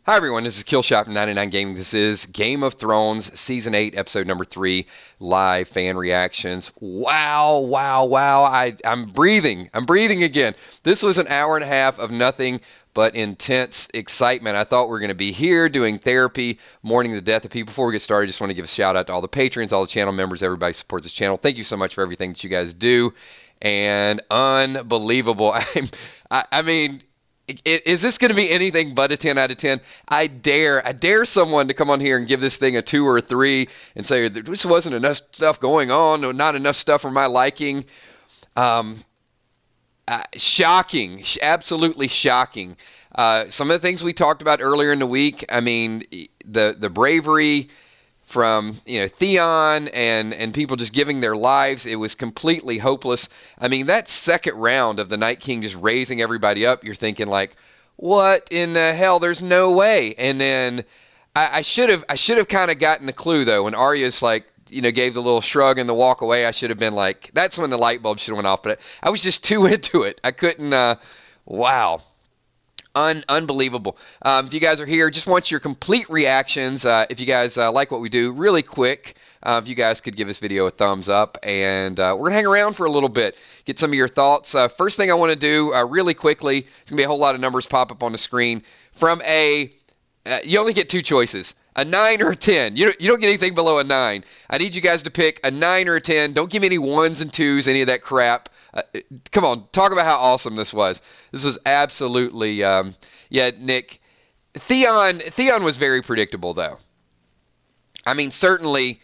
Hi everyone, this is Killshot from 99 Gaming. This is Game of Thrones Season 8, Episode number 3, live fan reactions. Wow. I'm breathing. I'm breathing again. This was an hour and a half of nothing but intense excitement. I thought we were going to be here doing therapy, mourning the death of people. Before we get started, I just want to give a shout out to all the patrons, all the channel members, everybody who supports this channel. Thank you so much for everything that you guys do. And unbelievable. I mean... Is this going to be anything but a 10 out of 10? I dare someone to come on here and give this thing a 2 or a 3 and say there just wasn't enough stuff going on, or not enough stuff for my liking. Shocking, absolutely shocking. Some of the things we talked about earlier in the week. I mean, the bravery from Theon and people just giving their lives. It was completely hopeless. I mean, that second round of the Night King just raising everybody up, you're thinking like, what in the hell? There's no way. And then I should have kind of gotten the clue though when Arya's like, gave the little shrug and the walk away. I should have been like, that's when the light bulb should have went off. But I was just too into it. I couldn't. Wow. Unbelievable. If you guys are here, just want your complete reactions. If you guys like what we do, really quick, if you guys could give this video a thumbs up, and we're going to hang around for a little bit, get some of your thoughts. First thing I want to do really quickly, it's going to be a whole lot of numbers pop up on the screen. From you only get two choices, a 9 or a 10. You don't get anything below a 9. I need you guys to pick a 9 or a 10. Don't give me any 1s and 2s, any of that crap. Come on, talk about how awesome this was. This was absolutely, Nick. Theon was very predictable, though. I mean, certainly,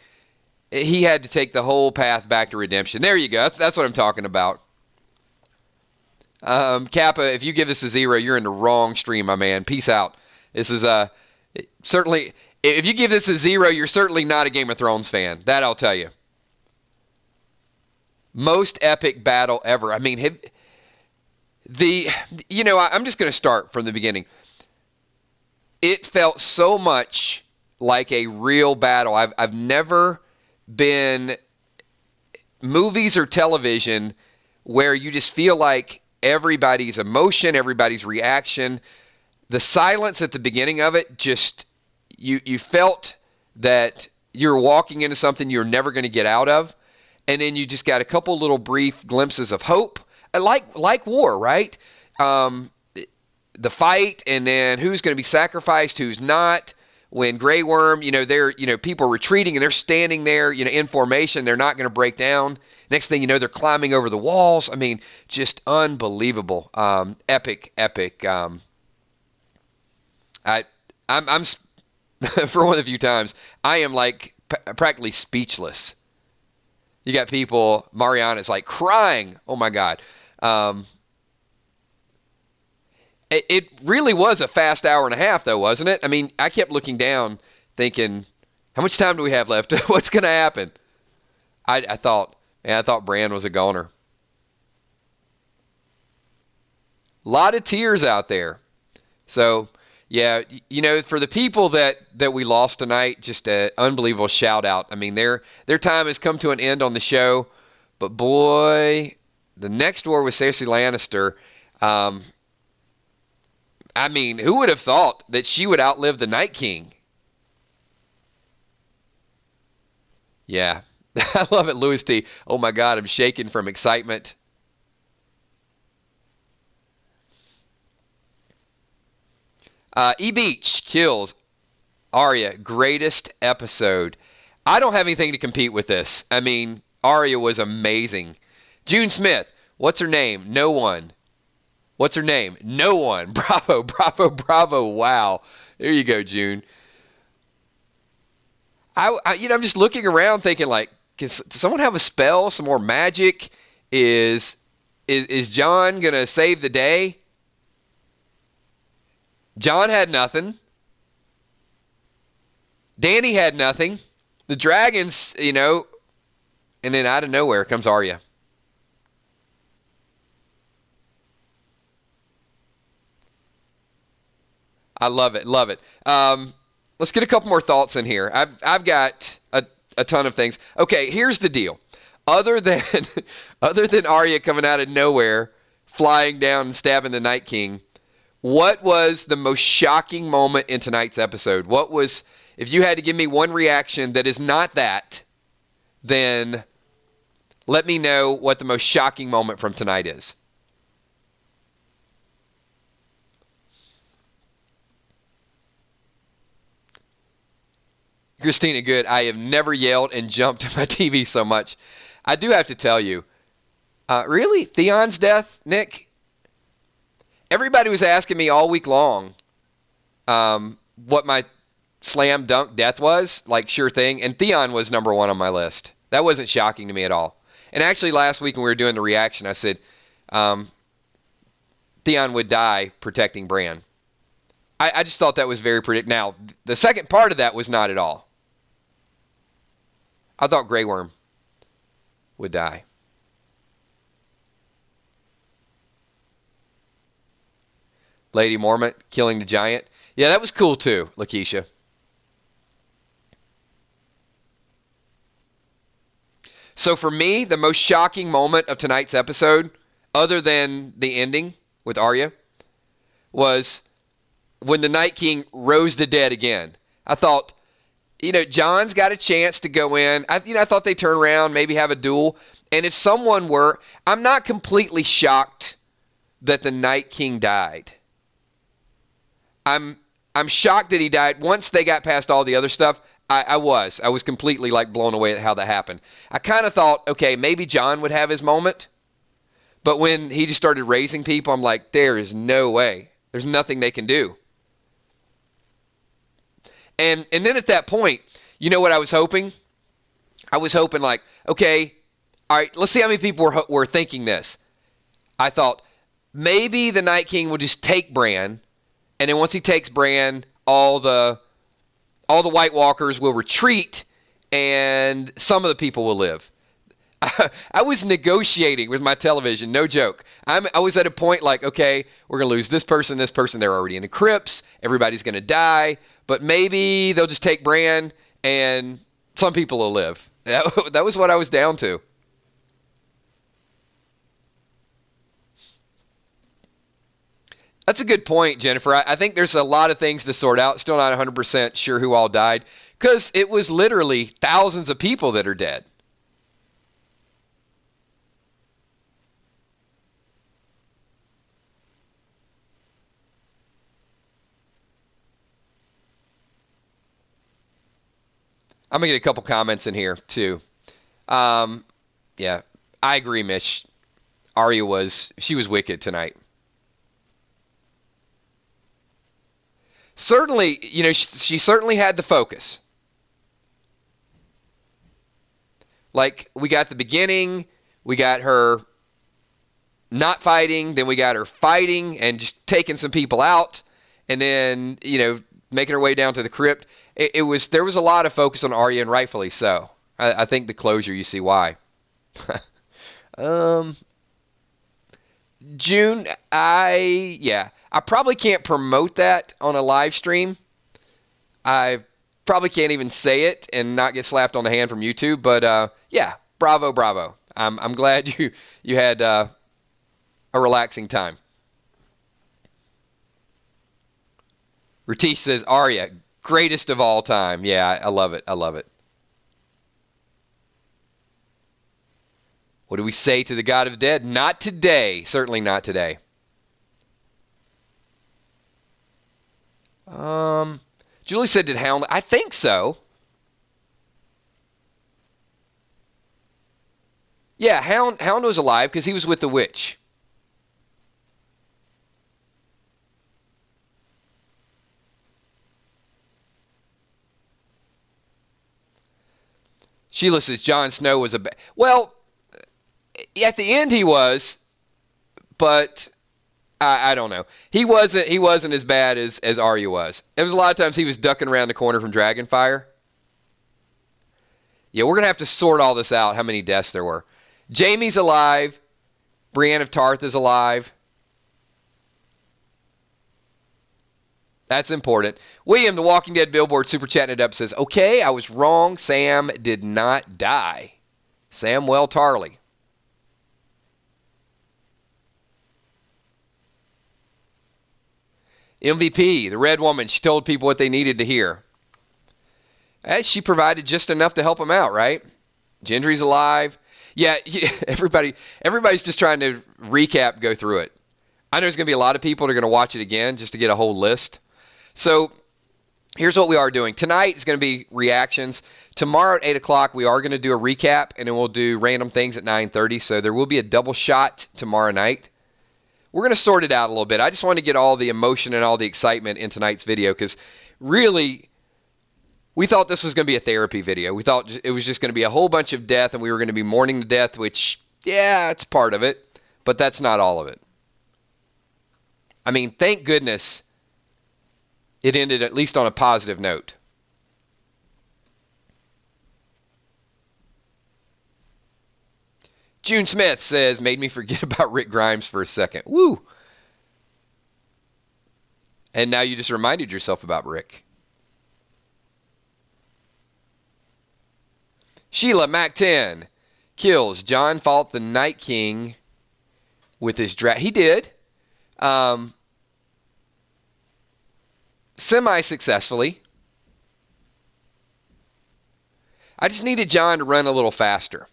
he had to take the whole path back to redemption. There you go. That's what I'm talking about. Kappa, if you give this a 0, you're in the wrong stream, my man. Peace out. This is certainly, if you give this a 0, you're certainly not a Game of Thrones fan. That I'll tell you. Most epic battle ever. I mean, I'm just going to start from the beginning. It felt so much like a real battle. I've never been movies or television where you just feel like everybody's emotion, everybody's reaction, the silence at the beginning of it, just you felt that you're walking into something you're never going to get out of. And then you just got a couple little brief glimpses of hope, like war, right? The fight, and then who's going to be sacrificed, who's not. When Grey Worm, people are retreating and they're standing there, in formation. They're not going to break down. Next thing you know, they're climbing over the walls. I mean, just unbelievable, epic. I'm for one of the few times I am like practically speechless. You got people, Mariana's like crying. Oh my God. It really was a fast hour and a half though, wasn't it? I mean, I kept looking down thinking, how much time do we have left? What's going to happen? I thought Bran was a goner. A lot of tears out there. So, yeah, for the people that we lost tonight, just an unbelievable shout out. I mean, their time has come to an end on the show, but boy, the next war with Cersei Lannister. I mean, who would have thought that she would outlive the Night King? Yeah, I love it, Louis T. Oh my God, I'm shaking from excitement. E-Beach kills Arya. Greatest episode. I don't have anything to compete with this. I mean, Arya was amazing. June Smith. What's her name? No one. What's her name? No one. Bravo. Wow. There you go, June. I'm just looking around thinking like, does someone have a spell? Some more magic? Is Jon going to save the day? Jon had nothing. Dany had nothing. The dragons, and then out of nowhere comes Arya. I love it. Let's get a couple more thoughts in here. I've got a ton of things. Okay, here's the deal. Other than Arya coming out of nowhere, flying down and stabbing the Night King, What was the most shocking moment in tonight's episode? What was, if you had to give me one reaction that is not that, then let me know what the most shocking moment from tonight is. Christina Good, I have never yelled and jumped at my TV so much. I do have to tell you, really? Theon's death, Nick? Everybody was asking me all week long what my slam dunk death was. Like, sure thing. And Theon was number one on my list. That wasn't shocking to me at all. And actually, last week when we were doing the reaction, I said Theon would die protecting Bran. I just thought that was very predictable. Now, the second part of that was not at all. I thought Grey Worm would die. Lady Mormont killing the giant. Yeah, that was cool too, Lakeisha. So for me, the most shocking moment of tonight's episode, other than the ending with Arya, was when the Night King rose the dead again. I thought, Jon's got a chance to go in. I thought they'd turn around, maybe have a duel. And if someone were, I'm not completely shocked that the Night King died. I'm shocked that he died. Once they got past all the other stuff, I was completely like blown away at how that happened. I kind of thought, okay, maybe Jon would have his moment. But when he just started raising people, I'm like, there is no way. There's nothing they can do. And then at that point, you know what I was hoping? I was hoping like, okay, all right, let's see how many people were thinking this. I thought maybe the Night King would just take Bran, and then once he takes Bran, all the White Walkers will retreat, and some of the people will live. I was negotiating with my television, no joke. I was at a point like, okay, we're going to lose this person. They're already in the crypts. Everybody's going to die. But maybe they'll just take Bran and some people will live. That was what I was down to. That's a good point, Jennifer. I think there's a lot of things to sort out. Still not 100% sure who all died. Because it was literally thousands of people that are dead. I'm going to get a couple comments in here, too. Yeah, I agree, Mitch. Arya was wicked tonight. Certainly, she certainly had the focus. Like, we got the beginning, we got her not fighting, then we got her fighting and just taking some people out, and then, making her way down to the crypt. There was a lot of focus on Arya, and rightfully so. I think the closure, you see why. June, I probably can't promote that on a live stream. I probably can't even say it and not get slapped on the hand from YouTube. But bravo. I'm glad you had a relaxing time. Ratish says Arya, greatest of all time. Yeah, I love it. What do we say to the God of the Dead? Not today. Certainly not today. Julie said, did Hound... I think so. Yeah, Hound was alive because he was with the witch. Sheila says Jon Snow was well, at the end he was, but I don't know. He wasn't as bad as Arya was. There was a lot of times he was ducking around the corner from Dragonfire. Yeah, we're going to have to sort all this out, how many deaths there were. Jaime's alive. Brienne of Tarth is alive. That's important. William, the Walking Dead billboard, super chatting it up, says, okay, I was wrong. Sam did not die. Samwell Tarly. MVP, the red woman, she told people what they needed to hear. And she provided just enough to help them out, right? Gendry's alive. Yeah, everybody's just trying to recap, go through it. I know there's going to be a lot of people that are going to watch it again just to get a whole list. So here's what we are doing. Tonight is going to be reactions. Tomorrow at 8 o'clock, we are going to do a recap, and then we'll do random things at 9:30. So there will be a double shot tomorrow night. We're going to sort it out a little bit. I just want to get all the emotion and all the excitement in tonight's video because really, we thought this was going to be a therapy video. We thought it was just going to be a whole bunch of death, and we were going to be mourning the death, which, yeah, it's part of it, but that's not all of it. I mean, thank goodness it ended at least on a positive note. June Smith says, made me forget about Rick Grimes for a second. Woo! And now you just reminded yourself about Rick. Sheila Mac 10 kills. Jon fought the Night King with his dragon. He did. Semi-successfully. I just needed Jon to run a little faster.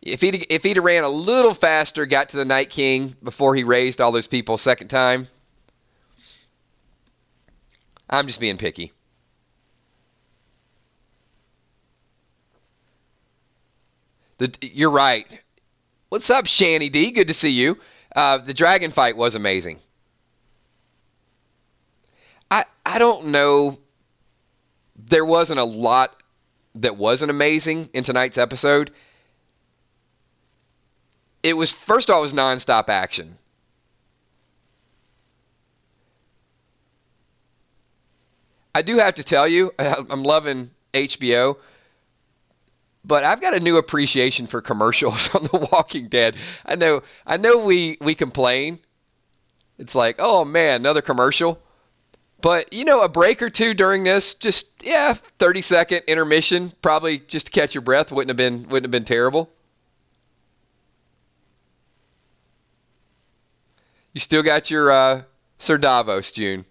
If he'd ran a little faster, got to the Night King before he raised all those people a second time. I'm just being picky. You're right. What's up, Shanny D? Good to see you. The dragon fight was amazing. I don't know. There wasn't a lot that wasn't amazing in tonight's episode. It was, first of all, it was nonstop action. I do have to tell you, I'm loving HBO, but I've got a new appreciation for commercials on The Walking Dead. I know we complain. It's like, oh man, another commercial. But, you know, a break or two during this, just, 30-second intermission, probably just to catch your breath, wouldn't have been terrible. You still got your Sir Davos, June.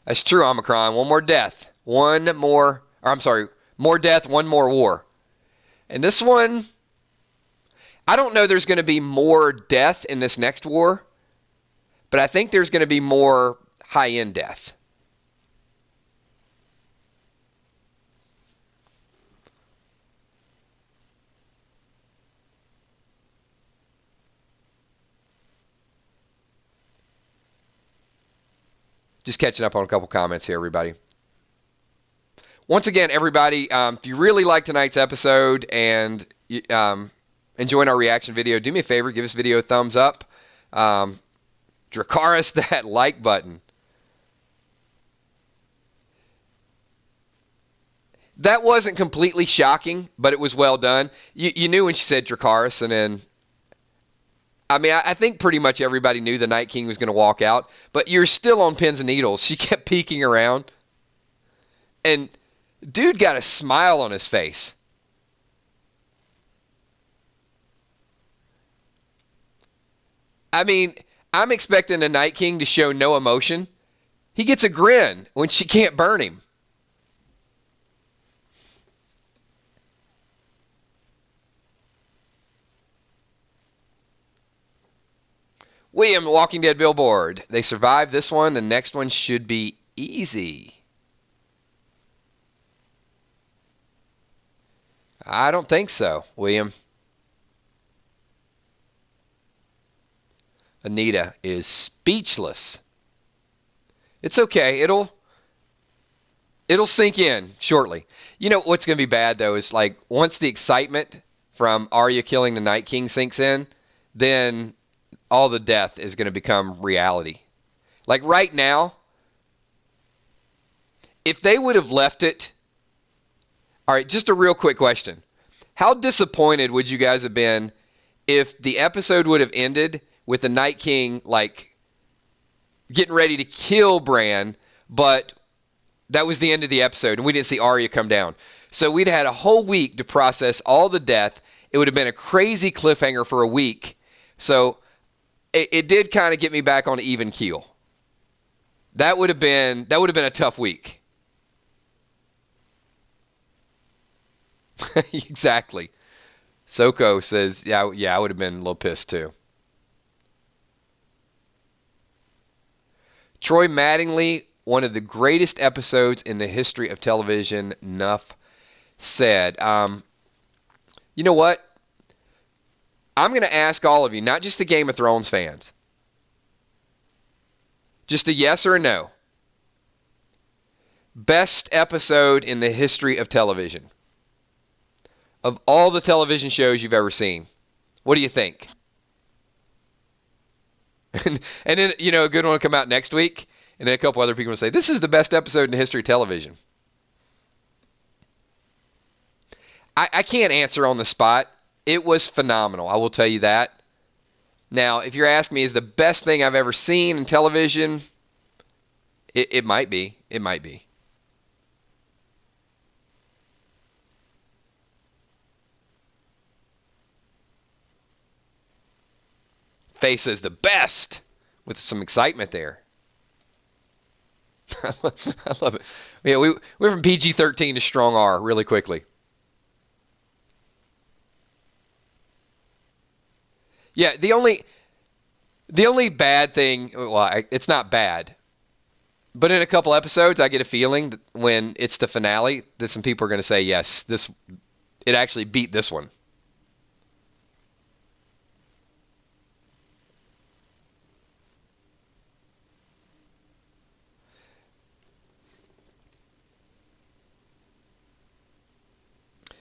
That's true, Omicron. More death, one more war. And this one, I don't know there's going to be more death in this next war, but I think there's going to be more high-end death. Just catching up on a couple comments here, everybody. Once again, everybody, if you really like tonight's episode and enjoying our reaction video, do me a favor, give this video a thumbs up. Dracarys, that like button. That wasn't completely shocking, but it was well done. You knew when she said Dracarys, and then I mean, I think pretty much everybody knew the Night King was going to walk out, but you're still on pins and needles. She kept peeking around, and dude got a smile on his face. I mean, I'm expecting the Night King to show no emotion. He gets a grin when she can't burn him. William, Walking Dead billboard. They survived this one. The next one should be easy. I don't think so, William. Anita is speechless. It's okay. It'll sink in shortly. You know what's going to be bad, though, is like once the excitement from Arya killing the Night King sinks in, then all the death is going to become reality. Like right now, if they would have left it... All right, just a real quick question. How disappointed would you guys have been if the episode would have ended with the Night King, like, getting ready to kill Bran, but that was the end of the episode, and we didn't see Arya come down? So we'd had a whole week to process all the death. It would have been a crazy cliffhanger for a week, So it did kind of get me back on an even keel. That would have been a tough week. Exactly. Soko says, yeah, I would have been a little pissed too. Troy Mattingly, one of the greatest episodes in the history of television, Nuff said. You know what? I'm going to ask all of you, not just the Game of Thrones fans, just a yes or a no. Best episode in the history of television. Of all the television shows you've ever seen. What do you think? And then, a good one will come out next week, and then a couple other people will say, this is the best episode in the history of television. I can't answer on the spot. It was phenomenal, I will tell you that. Now, if you're asking me, is the best thing I've ever seen in television, it might be. It might be. Faye says the best, with some excitement there. I love it. Yeah, we went from PG-13 to strong R really quickly. Yeah, the only bad thing, well, it's not bad, but in a couple episodes, I get a feeling that when it's the finale that some people are going to say, yes, it actually beat this one.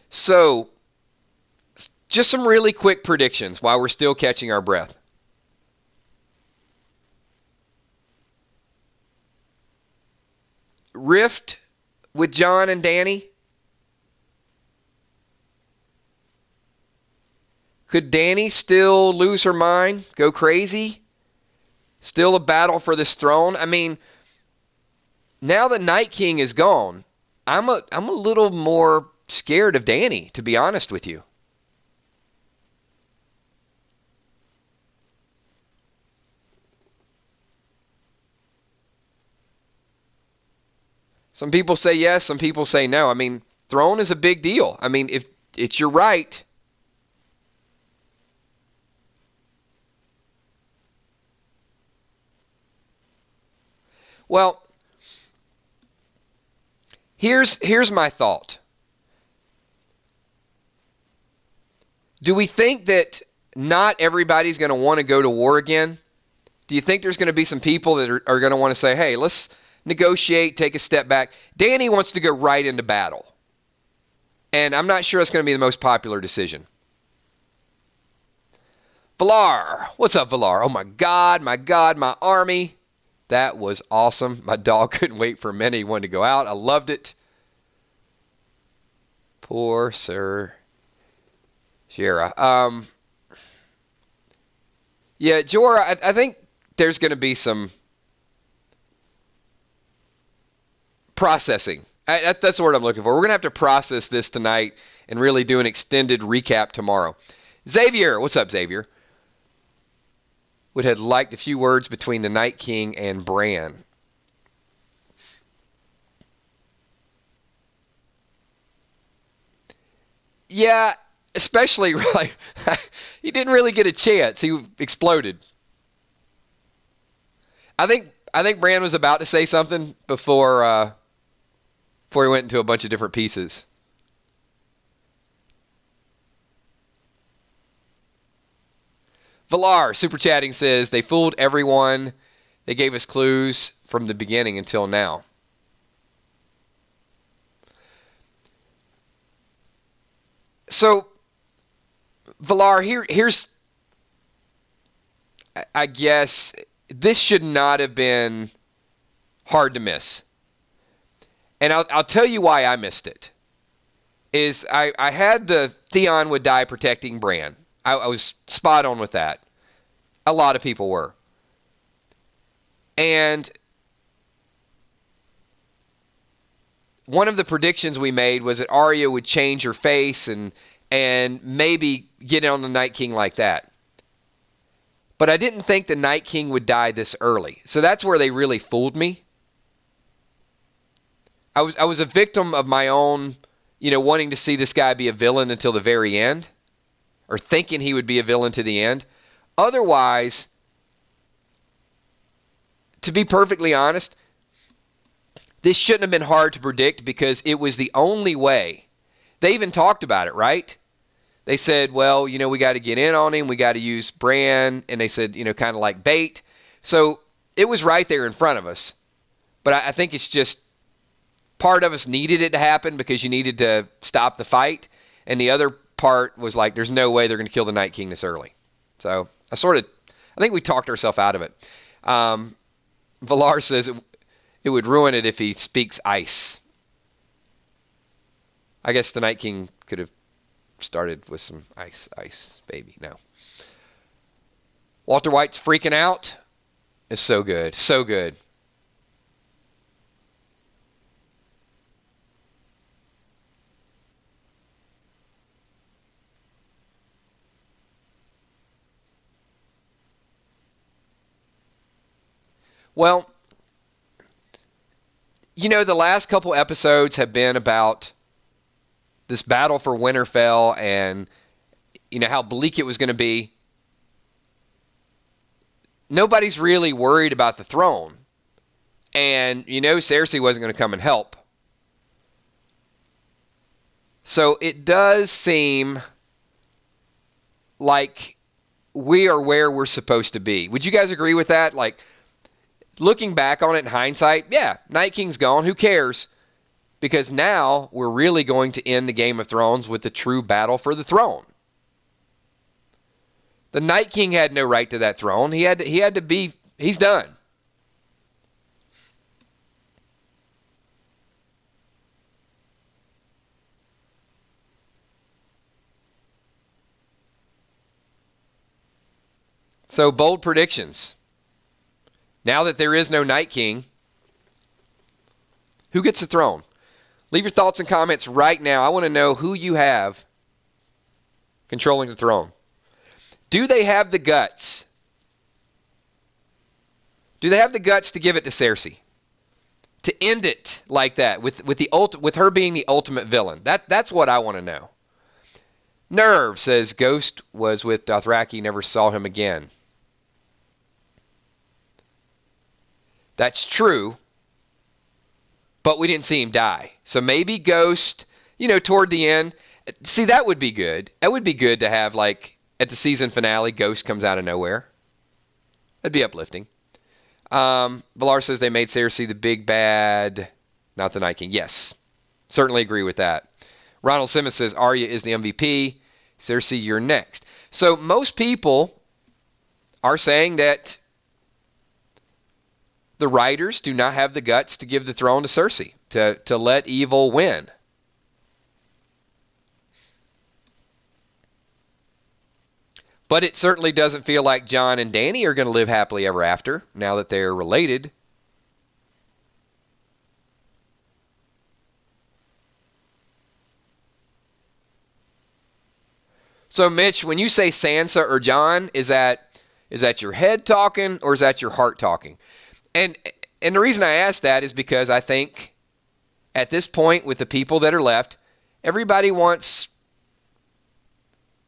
So, just some really quick predictions while we're still catching our breath. Rift with Jon and Dany? Could Dany still lose her mind, go crazy? Still a battle for this throne? I mean, now that Night King is gone, I'm a little more scared of Dany, to be honest with you. Some people say yes, some people say no. I mean, throne is a big deal. I mean, if it's your right. Well, here's my thought. Do we think that not everybody's going to want to go to war again? Do you think there's going to be some people that are going to want to say, hey, let's negotiate, take a step back? Dany wants to go right into battle. And I'm not sure it's going to be the most popular decision. Valar. What's up, Valar? Oh, my God, my army. That was awesome. My dog couldn't wait for a minute. He wanted to go out. I loved it. Poor Sir Jorah. Yeah, Jorah, I think there's going to be some processing. That's the word I'm looking for. We're going to have to process this tonight and really do an extended recap tomorrow. Xavier, what's up, Xavier? Would have liked a few words between the Night King and Bran. Yeah, especially, like, he didn't really get a chance. He exploded. I think Bran was about to say something before he went into a bunch of different pieces. Valar, super chatting, says, they fooled everyone. They gave us clues from the beginning until now. So, Valar, here's, I guess, this should not have been hard to miss. And I'll tell you why I missed it. I had the Theon would die protecting Bran. I was spot on with that. A lot of people were. And one of the predictions we made was that Arya would change her face and maybe get on the Night King like that. But I didn't think the Night King would die this early. So that's where they really fooled me. I was a victim of my own, wanting to see this guy be a villain until the very end, or thinking he would be a villain to the end. Otherwise, to be perfectly honest, this shouldn't have been hard to predict because it was the only way. They even talked about it, right? They said, well, we got to get in on him. We got to use Bran. And they said, kind of like bait. So it was right there in front of us. But I think it's just part of us needed it to happen because you needed to stop the fight. And the other part was like, there's no way they're going to kill the Night King this early. So I think we talked ourselves out of it. Valar says it would ruin it if he speaks ice. I guess the Night King could have started with some ice, baby. No. Walter White's freaking out. It's so good. So good. Well, the last couple episodes have been about this battle for Winterfell and, how bleak it was going to be. Nobody's really worried about the throne. And, Cersei wasn't going to come and help. So it does seem like we are where we're supposed to be. Would you guys agree with that? Like, looking back on it in hindsight, yeah, Night King's gone. Who cares? Because now we're really going to end the Game of Thrones with the true battle for the throne. The Night King had no right to that throne. He had to be, he's done. So, bold predictions. Now that there is no Night King, who gets the throne? Leave your thoughts and comments right now. I want to know who you have controlling the throne. Do they have the guts? Do they have the guts to give it to Cersei? To end it like that, with her being the ultimate villain? That's what I want to know. Nerve says Ghost was with Dothraki, never saw him again. That's true. But we didn't see him die. So maybe Ghost, toward the end. See, that would be good. That would be good to have, like, at the season finale, Ghost comes out of nowhere. That'd be uplifting. Valar says they made Cersei the big bad, not the Night King. Yes, certainly agree with that. Ronald Simmons says Arya is the MVP. Cersei, you're next. So most people are saying that the writers do not have the guts to give the throne to Cersei, to let evil win. But it certainly doesn't feel like Jon and Dany are going to live happily ever after, now that they're related. So, Mitch, when you say Sansa or Jon, is that your head talking or is that your heart talking? And the reason I ask that is because I think at this point with the people that are left, everybody wants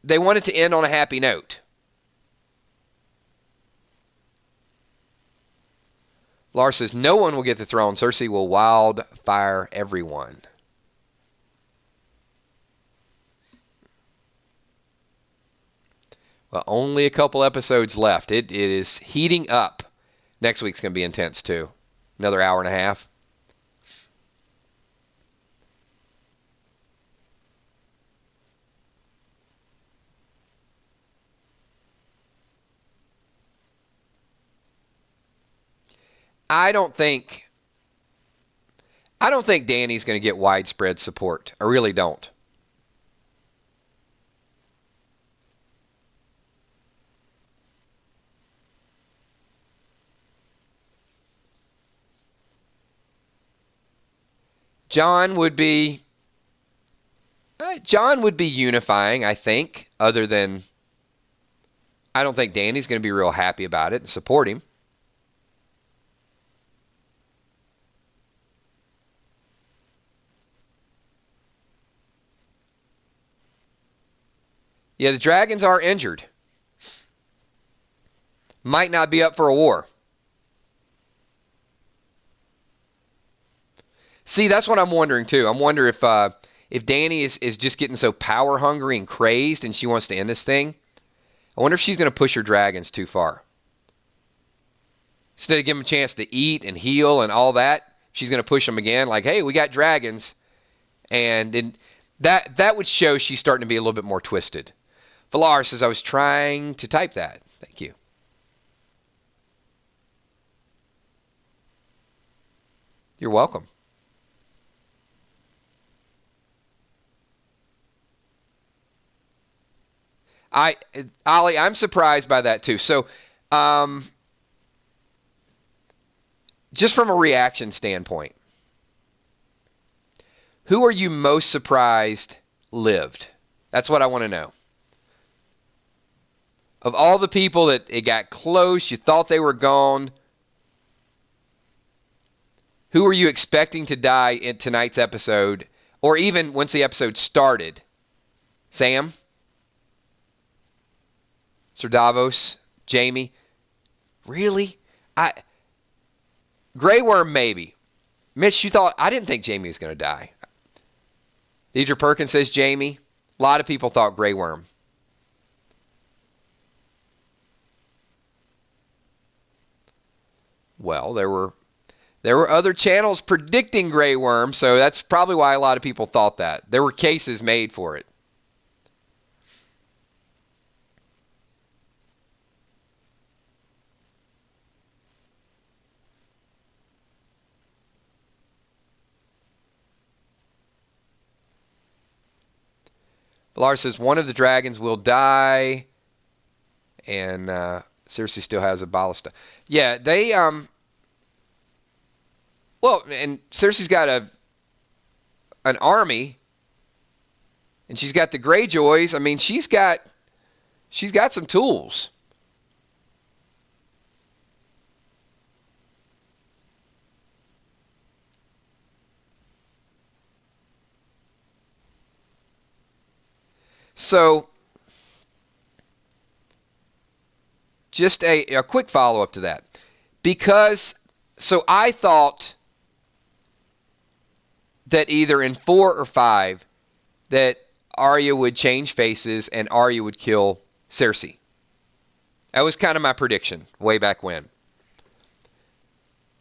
it to end on a happy note. Lars says, no one will get the throne. Cersei will wildfire everyone. Well, only a couple episodes left. It is heating up. Next week's going to be intense, too. Another hour and a half. I don't think Dany's going to get widespread support. I really don't. Jon would be unifying, I think, other than I don't think Danny's going to be real happy about it and support him. Yeah, the dragons are injured. Might not be up for a war. See, that's what I'm wondering too. I'm wondering if Danny is just getting so power hungry and crazed and she wants to end this thing. I wonder if she's going to push her dragons too far. Instead of giving them a chance to eat and heal and all that, she's going to push them again. Like, hey, we got dragons. And that would show she's starting to be a little bit more twisted. Valar says, I was trying to type that. Thank you. You're welcome. Ollie, I'm surprised by that too. So, just from a reaction standpoint, who are you most surprised lived? That's what I want to know. Of all the people that it got close, you thought they were gone, who are you expecting to die in tonight's episode, or even once the episode started? Sam? Sir Davos? Jamie? Really? Grey Worm, maybe. Mitch, I didn't think Jamie was going to die. Deidre Perkins says Jamie. A lot of people thought Grey Worm. Well, there were other channels predicting Grey Worm, so that's probably why a lot of people thought that. There were cases made for it. Valar says one of the dragons will die, and Cersei still has a ballista. Yeah, they well, and Cersei's got an army, and she's got the Greyjoys. I mean, she's got some tools. So, just a quick follow-up to that. So I thought that either in 4 or 5 that Arya would change faces and Arya would kill Cersei. That was kind of my prediction way back when.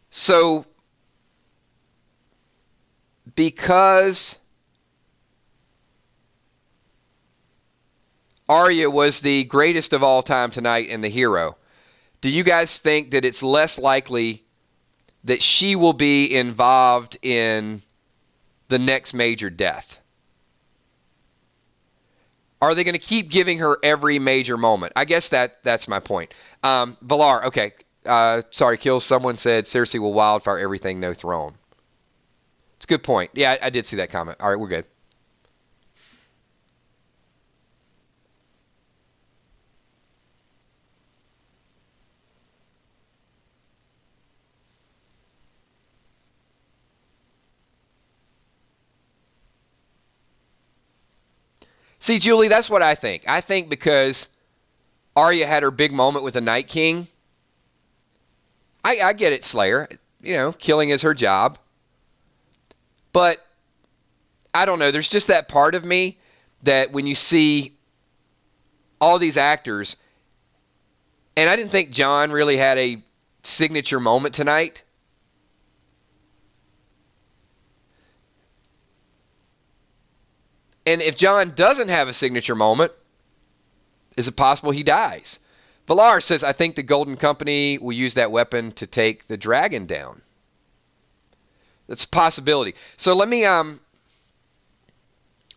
So, because Arya was the greatest of all time tonight and the hero, do you guys think that it's less likely that she will be involved in the next major death? Are they going to keep giving her every major moment? I guess that's my point. Valar, okay. Sorry, Kills. Someone said Cersei will wildfire everything, no throne. It's a good point. Yeah, I did see that comment. All right, we're good. See, Julie, that's what I think. I think because Arya had her big moment with the Night King. I get it, Slayer. You know, killing is her job. But I don't know. There's just that part of me that when you see all these actors, and I didn't think Jon really had a signature moment tonight. And if Jon doesn't have a signature moment, is it possible he dies? Valar says, I think the Golden Company will use that weapon to take the dragon down. That's a possibility. So let me,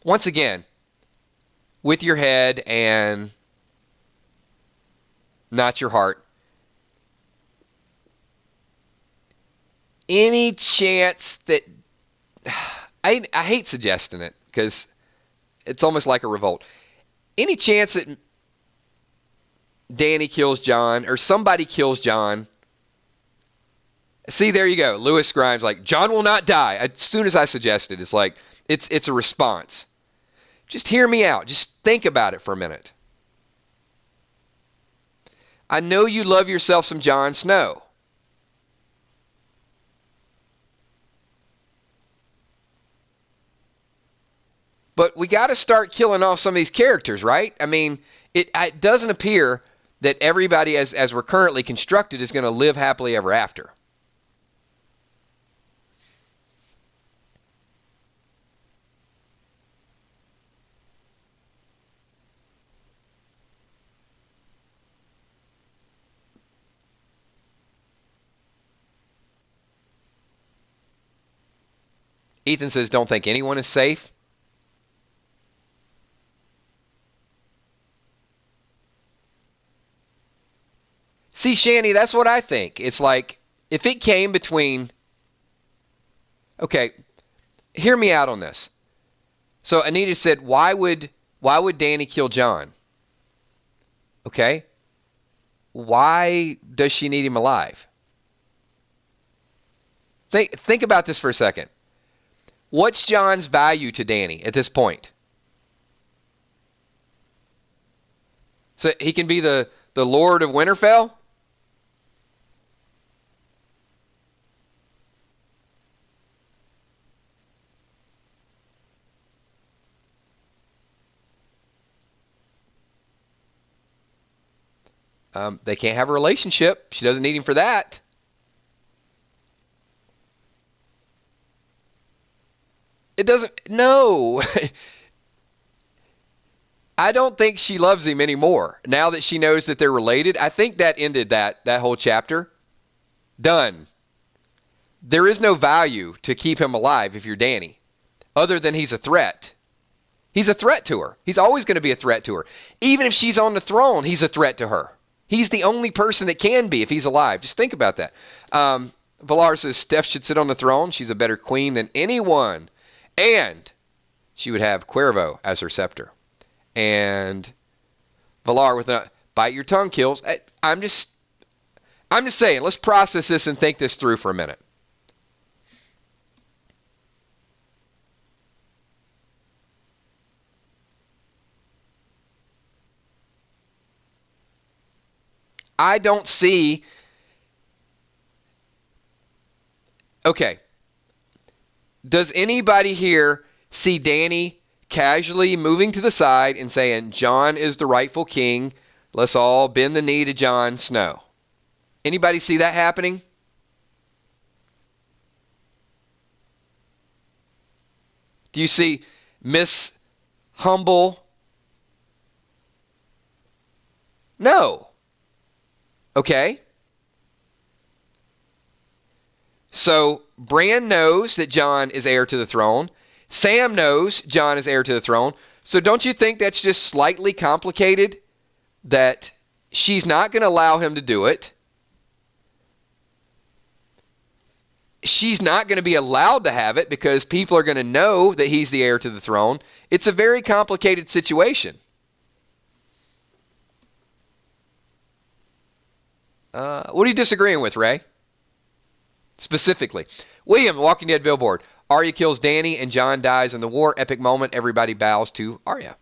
once again, with your head and not your heart, any chance that, I hate suggesting it because it's almost like a revolt. Any chance that Dany kills Jon, or somebody kills Jon. See, there you go. Lewis Grimes, like, Jon will not die. As soon as I suggested, it's like, it's a response. Just hear me out. Just think about it for a minute. I know you love yourself some Jon Snow. But we got to start killing off some of these characters, right? I mean, it doesn't appear that everybody, as we're currently constructed, is going to live happily ever after. Ethan says, don't think anyone is safe. See, Shanny, that's what I think. It's like, if it came between... Okay, hear me out on this. So Anita said, why would Dany kill Jon? Okay. Why does she need him alive? Think about this for a second. What's Jon's value to Dany at this point? So he can be the Lord of Winterfell? They can't have a relationship. She doesn't need him for that. It doesn't... No. I don't think she loves him anymore. Now that she knows that they're related, I think that ended that whole chapter. Done. There is no value to keep him alive if you're Dany, other than he's a threat. He's a threat to her. He's always going to be a threat to her. Even if she's on the throne, he's a threat to her. He's the only person that can be if he's alive. Just think about that. Valar says Steph should sit on the throne. She's a better queen than anyone. And she would have Cuervo as her scepter. And Valar with a bite your tongue kills. I'm just saying, let's process this and think this through for a minute. I don't see... Okay. Does anybody here see Dany casually moving to the side and saying, Jon is the rightful king. Let's all bend the knee to Jon Snow? Anybody see that happening? Do you see Miss Humble? No. Okay. So Bran knows that Jon is heir to the throne. Sam knows Jon is heir to the throne. So don't you think that's just slightly complicated? That she's not going to allow him to do it. She's not going to be allowed to have it because people are going to know that he's the heir to the throne. It's a very complicated situation. What are you disagreeing with, Ray? Specifically. William, Walking Dead billboard. Arya kills Dany and Jon dies in the war. Epic moment. Everybody bows to Arya.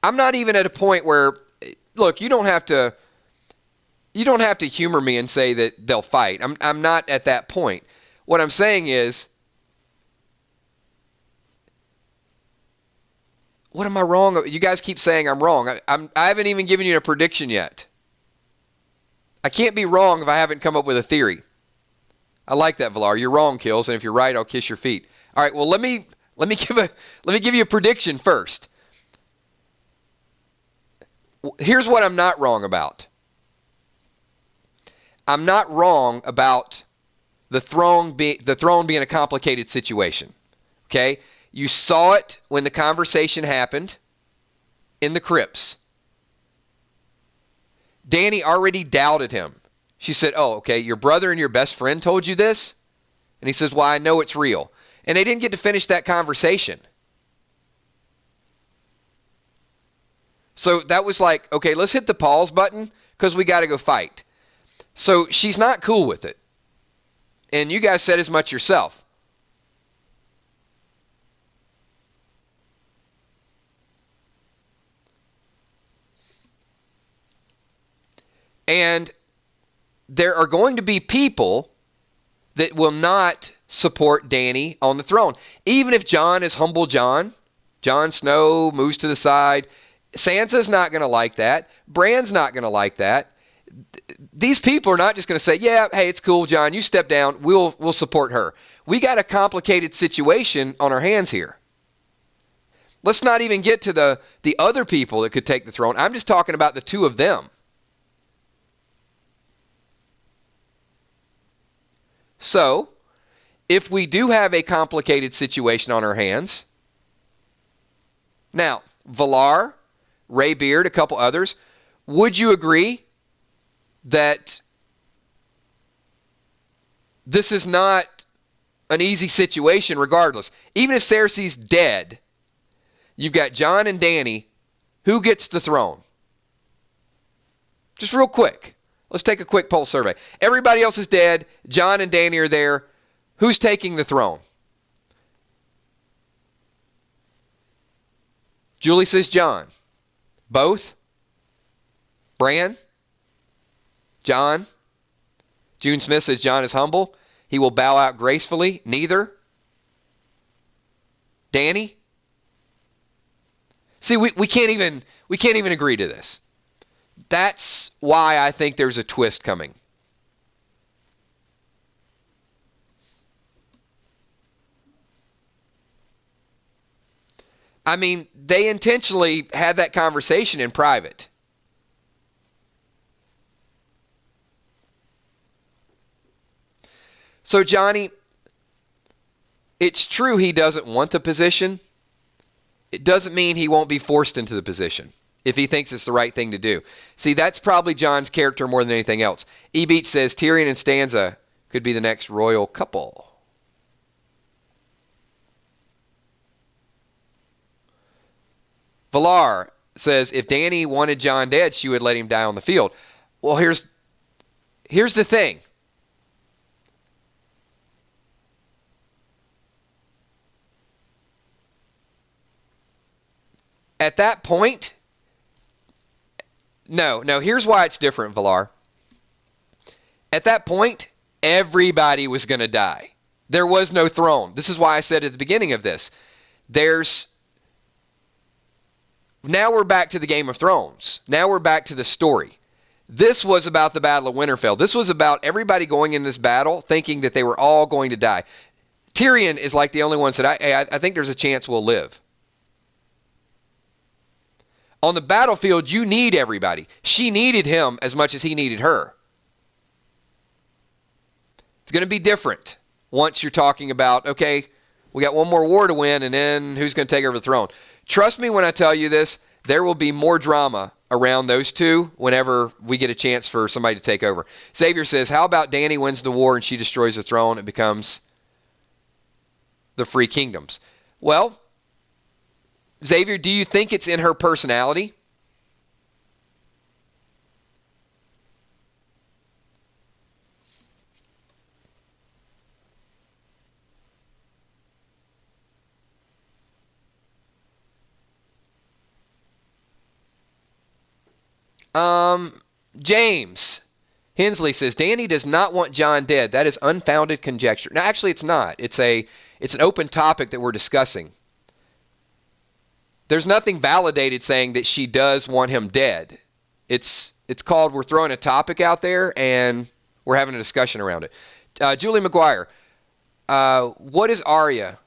I'm not even at a point where, look, you don't have to humor me and say that they'll fight. I'm not at that point. What I'm saying is, what am I wrong? You guys keep saying I'm wrong. I haven't even given you a prediction yet. I can't be wrong if I haven't come up with a theory. I like that, Valar. You're wrong, Kills, and if you're right, I'll kiss your feet. All right. Well, let me give you a prediction first. Here's what I'm not wrong about. I'm not wrong about the throne being a complicated situation. Okay? You saw it when the conversation happened in the crypts. Dany already doubted him. She said, oh, okay, your brother and your best friend told you this? And he says, well, I know it's real. And they didn't get to finish that conversation. So that was like, okay, let's hit the pause button because we got to go fight. So she's not cool with it. And you guys said as much yourself. And there are going to be people that will not support Dany on the throne. Even if Jon is humble Jon Snow moves to the side, Sansa's not going to like that. Bran's not going to like that. These people are not just going to say, yeah, hey, it's cool, Jon, you step down, we'll support her. We got a complicated situation on our hands here. Let's not even get to the other people that could take the throne. I'm just talking about the two of them. So, if we do have a complicated situation on our hands, now, Valar, Ray Beard, a couple others, would you agree that this is not an easy situation regardless? Even if Cersei's dead, you've got Jon and Dany. Who gets the throne? Just real quick. Let's take a quick poll survey. Everybody else is dead. Jon and Dany are there. Who's taking the throne? Julie says Jon. Both? Bran? Jon? June Smith says Jon is humble. He will bow out gracefully. Neither? Dany? See, we can't even agree to this. That's why I think there's a twist coming. I mean, they intentionally had that conversation in private. So, Johnny, it's true he doesn't want the position. It doesn't mean he won't be forced into the position if he thinks it's the right thing to do. See, that's probably Jon's character more than anything else. E. Beach says Tyrion and Stanza could be the next royal couple. Valar says if Dany wanted Jon dead, she would let him die on the field. Well, here's the thing. At that point, no, here's why it's different, Valar. At that point, everybody was going to die. There was no throne. This is why I said at the beginning of this, now we're back to the Game of Thrones. Now we're back to the story. This was about the Battle of Winterfell. This was about everybody going in this battle thinking that they were all going to die. Tyrion is like the only one that I think there's a chance we'll live. On the battlefield, you need everybody. She needed him as much as he needed her. It's going to be different once you're talking about, okay, we got one more war to win, and then who's going to take over the throne? Trust me when I tell you this, there will be more drama around those two whenever we get a chance for somebody to take over. Xavier says, how about Dany wins the war and she destroys the throne? It becomes the Free Kingdoms. Well, Xavier, do you think it's in her personality? James Hensley says, Dany does not want Jon dead. That is unfounded conjecture. Now, actually, it's not. It's an open topic that we're discussing. There's nothing validated saying that she does want him dead. It's called we're throwing a topic out there and we're having a discussion around it. Julie McGuire, what is Arya?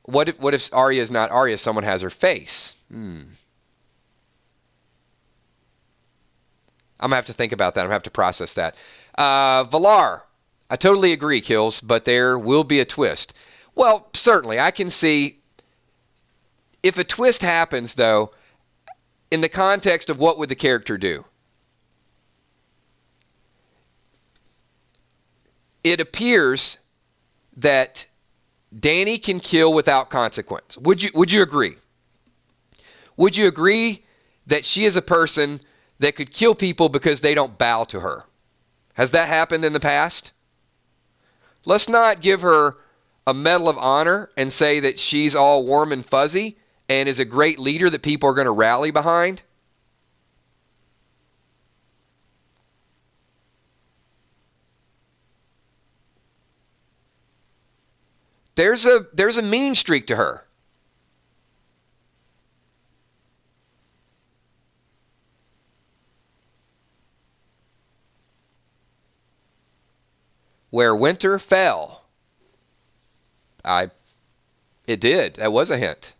What if Arya is not Arya? Someone has her face. I'm going to have to think about that. I'm going to have to process that. Valar, I totally agree, Kills, but there will be a twist. Well, certainly. I can see if a twist happens, though, in the context of what would the character do? It appears that Dany can kill without consequence. Would you agree? Would you agree that she is a person that could kill people because they don't bow to her? Has that happened in the past? Let's not give her a Medal of Honor and say that she's all warm and fuzzy and is a great leader that people are going to rally behind. There's a mean streak to her. Where winter fell. It did. That was a hint.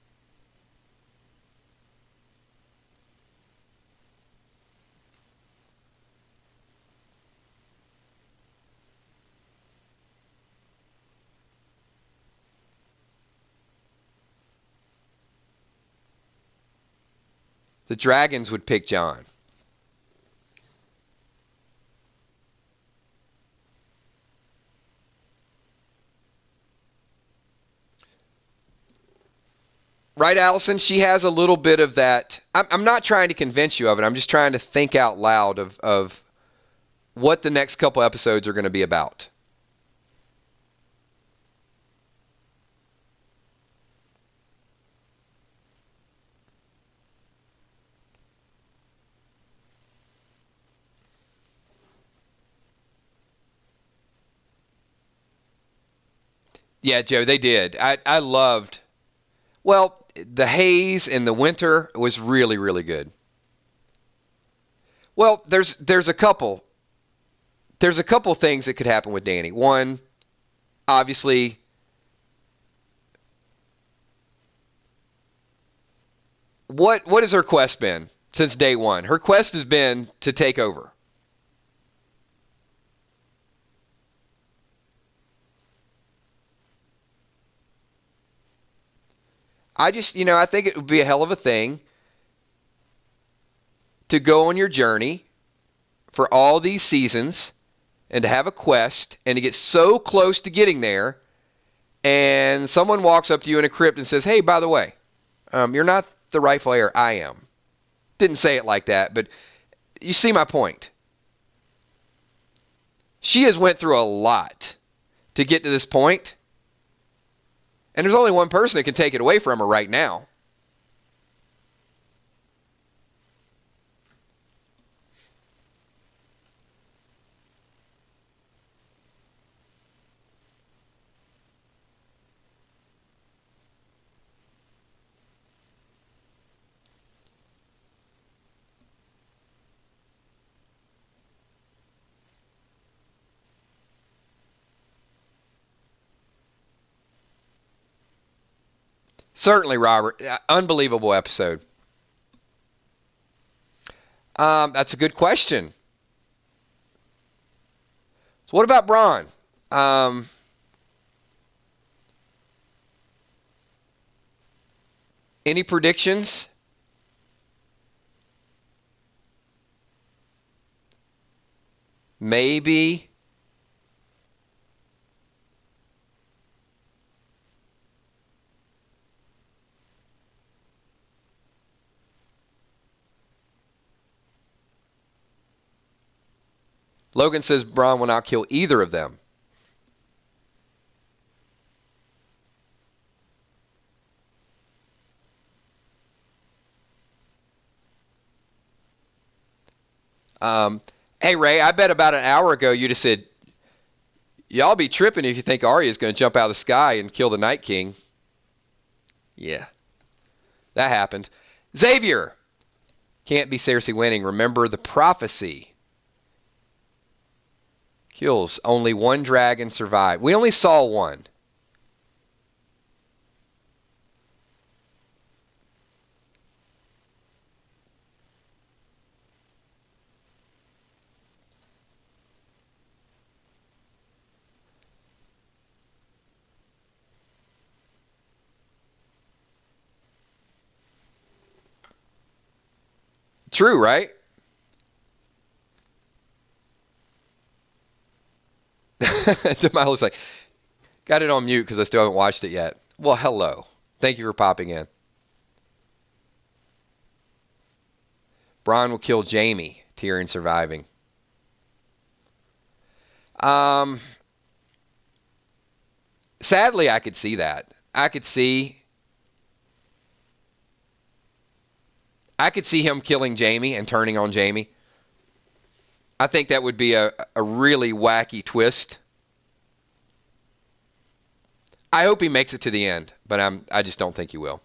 The dragons would pick Jon. Right, Allison? She has a little bit of that. I'm not trying to convince you of it. I'm just trying to think out loud of what the next couple episodes are going to be about. Yeah, Joe, they did. I loved. Well, the haze in the winter was really, really good. Well, there's a couple. There's a couple things that could happen with Dany. One, obviously, what has her quest been since day one? Her quest has been to take over. I think it would be a hell of a thing to go on your journey for all these seasons and to have a quest and to get so close to getting there and someone walks up to you in a crypt and says, hey, by the way, you're not the rightful heir. I am. Didn't say it like that, but you see my point. She has went through a lot to get to this point, and there's only one person that can take it away from her right now. Certainly, Robert. Unbelievable episode. That's a good question. So what about Bronn? Um, any predictions? Maybe. Logan says Bronn will not kill either of them. Hey, Ray, I bet about an hour ago you just said, y'all be tripping if you think Arya is going to jump out of the sky and kill the Night King. Yeah, that happened. Xavier, can't be Cersei winning. Remember the prophecy. Kills. Only one dragon survived. We only saw one. True, right? Demilo's like, Got it on mute because I still haven't watched it yet. Well, hello. Thank you for popping in. Bronn will kill Jaime. Tyrion surviving. Sadly, I could see that. I could see him killing Jaime and turning on Jaime. I think that would be a really wacky twist. I hope he makes it to the end, but I just don't think he will.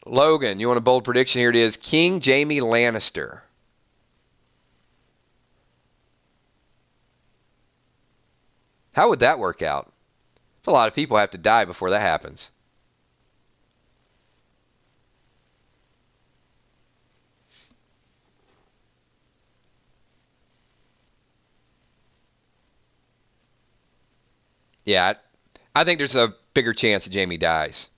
Logan, you want a bold prediction? Here it is. King Jaime Lannister. How would that work out? It's a lot of people have to die before that happens. Yeah, I think there's a bigger chance that Jaime dies.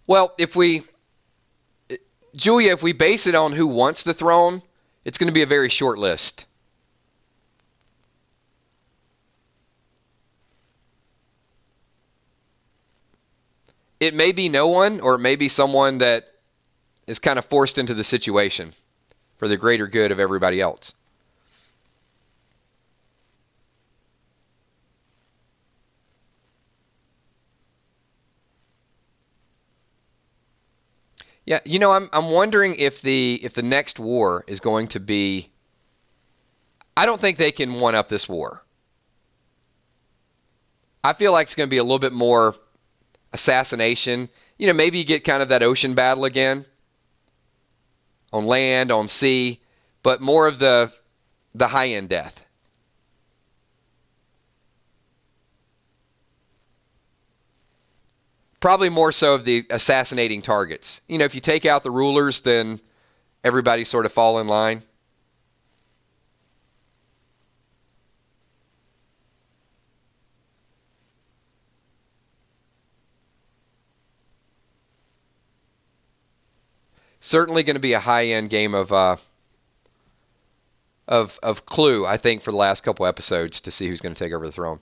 Well, Julia, if we base it on who wants the throne, it's going to be a very short list. It may be no one, or it may be someone that is kind of forced into the situation for the greater good of everybody else. Yeah, I'm wondering if the next war is going to be. I don't think they can one up this war. I feel like it's going to be a little bit more assassination. Maybe you get kind of that ocean battle again, on land, on sea, but more of the high end death. Probably more so of the assassinating targets. If you take out the rulers, then everybody sort of fall in line. Certainly going to be a high-end game of Clue, I think, for the last couple episodes to see who's going to take over the throne.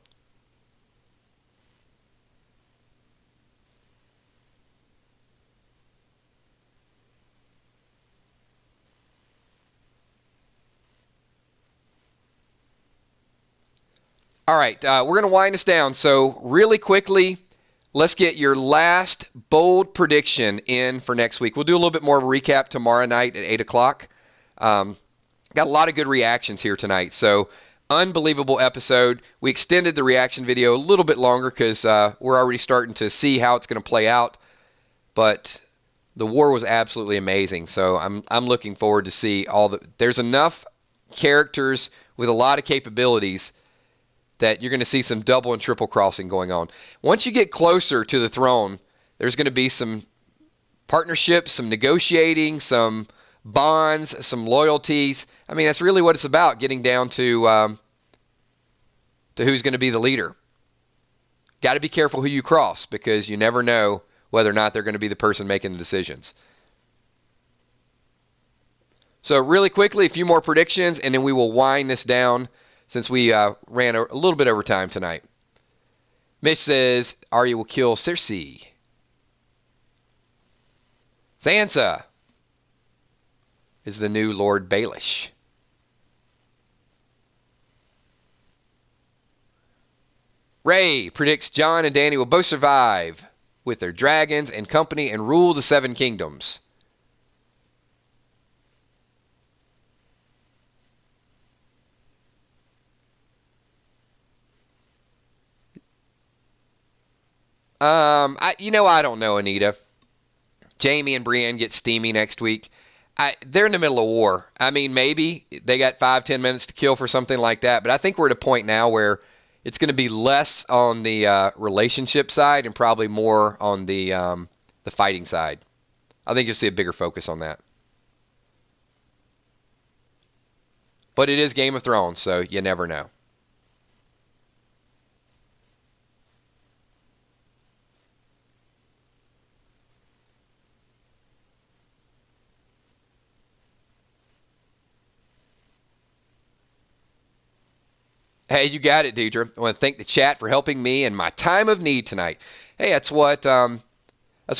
All right, we're going to wind this down. So really quickly, let's get your last bold prediction in for next week. We'll do a little bit more of a recap tomorrow night at 8 o'clock. Got a lot of good reactions here tonight. So unbelievable episode. We extended the reaction video a little bit longer because we're already starting to see how it's going to play out. But the war was absolutely amazing. So I'm looking forward to see there's enough characters with a lot of capabilities that you're going to see some double and triple crossing going on. Once you get closer to the throne, there's going to be some partnerships, some negotiating, some bonds, some loyalties. I mean, that's really what it's about, getting down to who's going to be the leader. Got to be careful who you cross because you never know whether or not they're going to be the person making the decisions. So really quickly, a few more predictions, and then we will wind this down since we ran a little bit over time tonight. Mitch says, Arya will kill Cersei. Sansa is the new Lord Baelish. Ray predicts Jon and Dany will both survive with their dragons and company and rule the Seven Kingdoms. I don't know, Anita. Jaime and Brienne get steamy next week. They're in the middle of war. I mean, maybe they got 5-10 minutes to kill for something like that, but I think we're at a point now where it's going to be less on the relationship side and probably more on the fighting side. I think you'll see a bigger focus on that. But it is Game of Thrones, so you never know. Hey, you got it, Deidre. I want to thank the chat for helping me in my time of need tonight. Hey, that's what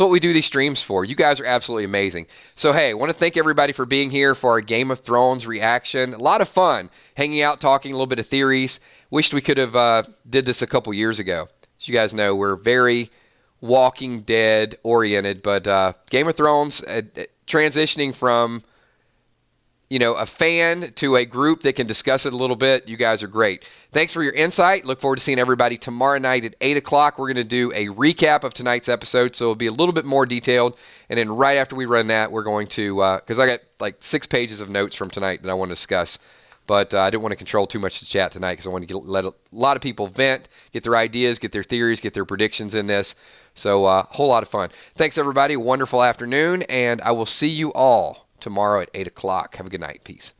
we do these streams for. You guys are absolutely amazing. So, hey, I want to thank everybody for being here for our Game of Thrones reaction. A lot of fun hanging out, talking a little bit of theories. Wished we could have did this a couple years ago. As you guys know, we're very Walking Dead oriented, but Game of Thrones transitioning from a fan to a group that can discuss it a little bit. You guys are great. Thanks for your insight. Look forward to seeing everybody tomorrow night at 8 o'clock. We're going to do a recap of tonight's episode, so it'll be a little bit more detailed. And then right after we run that, we're going to, because I got like 6 pages of notes from tonight that I want to discuss. But I didn't want to control too much of the chat tonight because I want to let a lot of people vent, get their ideas, get their theories, get their predictions in this. So a whole lot of fun. Thanks, everybody. Wonderful afternoon, and I will see you all tomorrow at 8 o'clock. Have a good night. Peace.